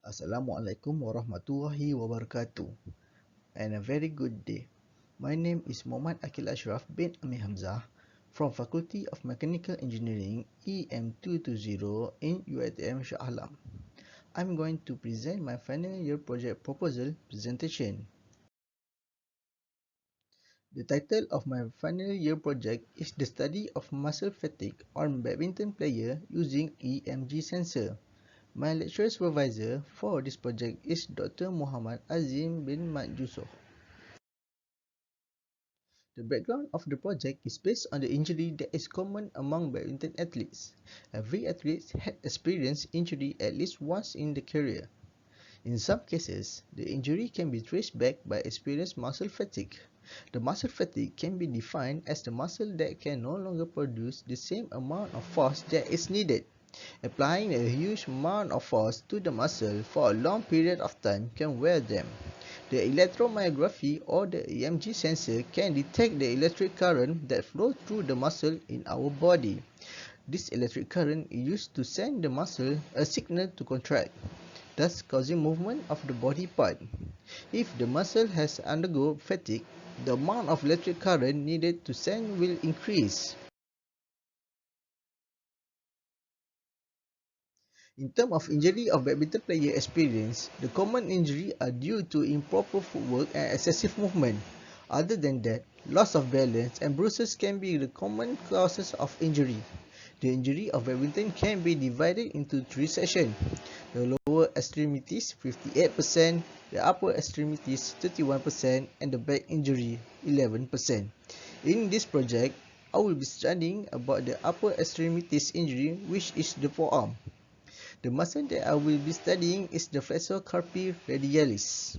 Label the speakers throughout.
Speaker 1: Assalamualaikum warahmatullahi wabarakatuh and a very good day. My name is Muhammad Akil Ashraf bin Ami Hamzah from Faculty of Mechanical Engineering EM220 in UiTM Shah Alam. I'm going to present my final year project proposal presentation. The title of my final year project is the study of muscle fatigue on badminton player using EMG sensor. My lecture supervisor for this project is Dr. Muhammad Azim bin Mat Yusof. The background of the project is based on the injury that is common among badminton athletes. Every athlete has experienced injury at least once in their career. In some cases, the injury can be traced back by experienced muscle fatigue. The muscle fatigue can be defined as the muscle that can no longer produce the same amount of force that is needed. Applying a huge amount of force to the muscle for a long period of time can wear them. The electromyography or the EMG sensor can detect the electric current that flows through the muscle in our body. This electric current is used to send the muscle a signal to contract, thus causing movement of the body part. If the muscle has undergone fatigue, the amount of electric current needed to send will increase. In terms of injury of badminton player experience, the common injury are due to improper footwork and excessive movement. Other than that, loss of balance and bruises can be the common causes of injury. The injury of badminton can be divided into three sections: the lower extremities 58%, the upper extremities 31%, and the back injury 11%. In this project, I will be studying about the upper extremities injury, which is the forearm. The muscle that I will be studying is the flexor carpi radialis.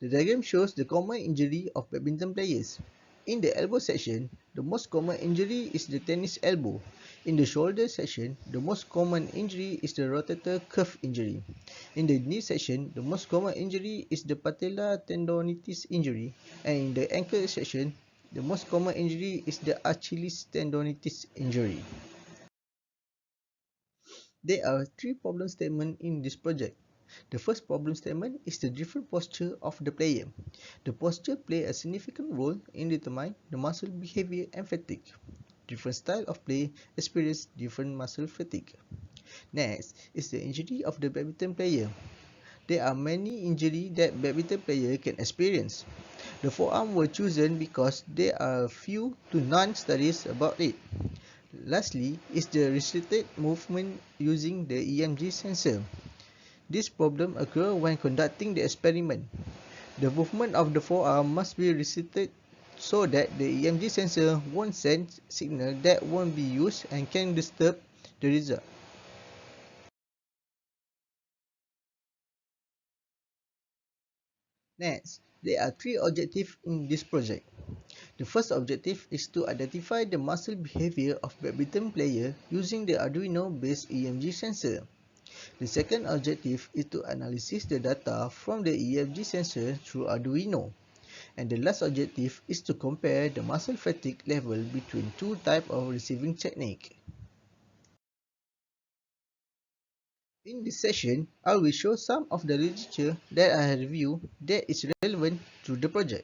Speaker 1: The diagram shows the common injury of badminton players. In the elbow section, the most common injury is the tennis elbow. In the shoulder section, the most common injury is the rotator cuff injury. In the knee section, the most common injury is the patella tendonitis injury. And in the ankle section, the most common injury is the Achilles tendonitis injury. There are three problem statements in this project. The first problem statement is the different posture of the player. The posture plays a significant role in determining the muscle behavior and fatigue. Different style of play experience different muscle fatigue. Next is the injury of the badminton player. There are many injuries that badminton player can experience. The forearm were chosen because there are few to none studies about it. Lastly is the restricted movement using the EMG sensor. This problem occurs when conducting the experiment. The movement of the forearm must be restricted so that the EMG sensor won't send signal that won't be used and can disturb the result. Next, there are three objectives in this project. The first objective is to identify the muscle behavior of badminton player using the Arduino-based EMG sensor. The second objective is to analyze the data from the EMG sensor through Arduino. And the last objective is to compare the muscle fatigue level between two types of receiving technique. In this session, I will show some of the literature that I have reviewed that is relevant to the project.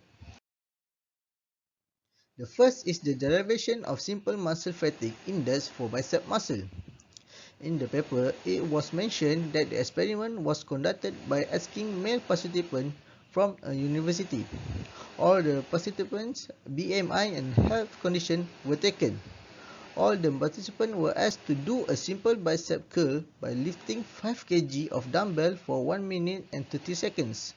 Speaker 1: The first is the derivation of simple muscle fatigue index for bicep muscle. In the paper, it was mentioned that the experiment was conducted by asking male participants from a university. All the participants' BMI and health condition were taken. All the participants were asked to do a simple bicep curl by lifting 5 kg of dumbbell for 1 minute and 30 seconds.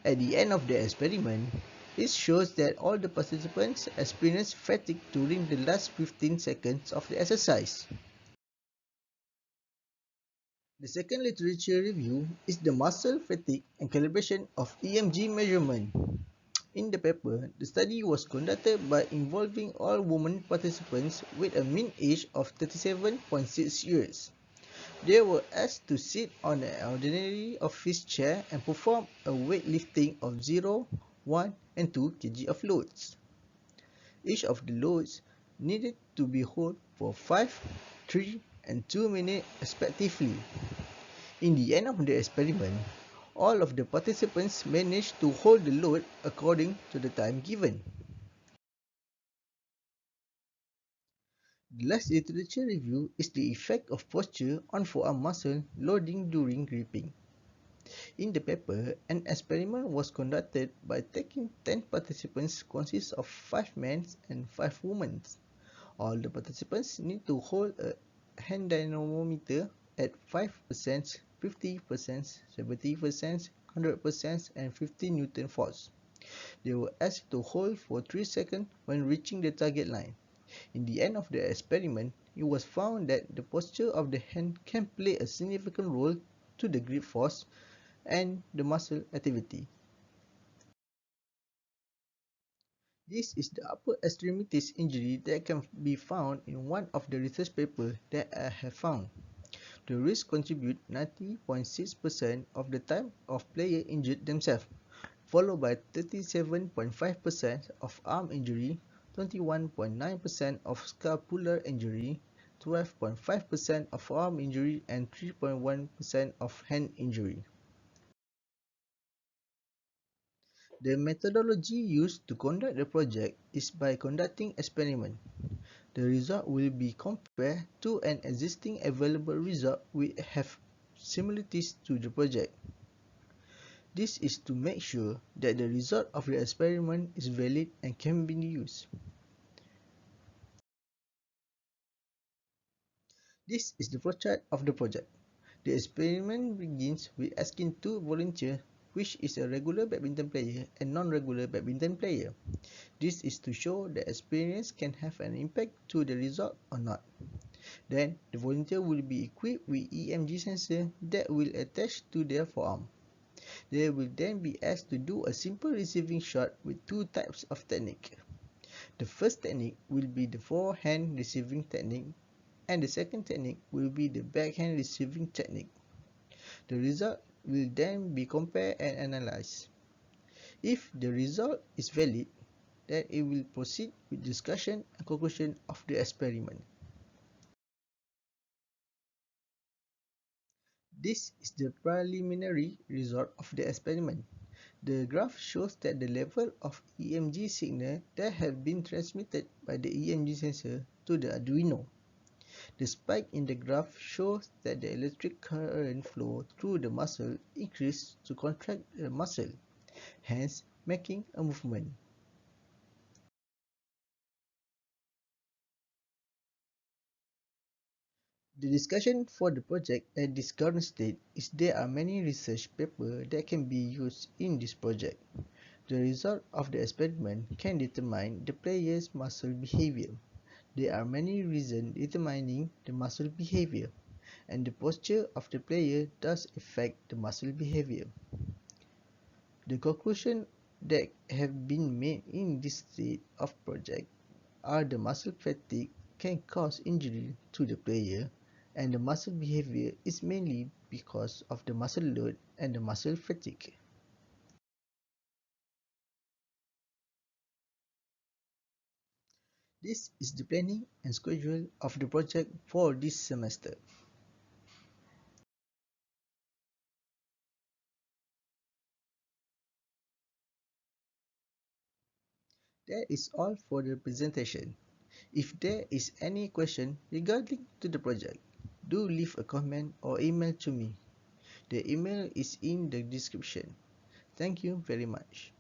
Speaker 1: At the end of the experiment, it shows that all the participants experienced fatigue during the last 15 seconds of the exercise. The second literature review is the muscle fatigue and calibration of EMG measurement. In the paper, the study was conducted by involving all women participants with a mean age of 37.6 years. They were asked to sit on an ordinary office chair and perform a weightlifting of 0, 1, and 2 kg of loads. Each of the loads needed to be held for 5, 3, and 2 minutes respectively. In the end of the experiment, all of the participants managed to hold the load according to the time given. The last literature review is the effect of posture on forearm muscle loading during gripping. In the paper, an experiment was conducted by taking 10 participants consist of 5 men and 5 women. All the participants need to hold a hand dynamometer at 5%, 50%, 70%, 100%, and 50 Newton force. They were asked to hold for 3 seconds when reaching the target line. In the end of the experiment, it was found that the posture of the hand can play a significant role to the grip force and the muscle activity. This is the upper extremities injury that can be found in one of the research papers that I have found. The risk contribute 90.6% of the time of player injured themselves, followed by 37.5% of arm injury, 21.9% of scapular injury, 12.5% of arm injury, and 3.1% of hand injury. The methodology used to conduct the project is by conducting experiment. The result will be compared to an existing available result which have similarities to the project. This is to make sure that the result of the experiment is valid and can be used. This is the flowchart of the project. The experiment begins with asking two volunteers which is a regular badminton player and non-regular badminton player. This is to show that experience can have an impact to the result or not. Then, the volunteer will be equipped with EMG sensor that will attach to their forearm. They will then be asked to do a simple receiving shot with two types of technique. The first technique will be the forehand receiving technique, and the second technique will be the backhand receiving technique. The result will then be compared and analyzed. If the result is valid, then it will proceed with discussion and conclusion of the experiment. This is the preliminary result of the experiment. The graph shows that the level of EMG signal that have been transmitted by the EMG sensor to the Arduino. The spike in the graph shows that the electric current flow through the muscle increased to contract the muscle, hence making a movement. The discussion for the project at this current state is there are many research papers that can be used in this project. The result of the experiment can determine the player's muscle behavior. There are many reasons determining the muscle behavior, and the posture of the player does affect the muscle behavior. The conclusions that have been made in this state of project are the muscle fatigue can cause injury to the player, and the muscle behavior is mainly because of the muscle load and the muscle fatigue. This is the planning and schedule of the project for this semester. That is all for the presentation. If there is any question regarding to the project, do leave a comment or email to me. The email is in the description. Thank you very much.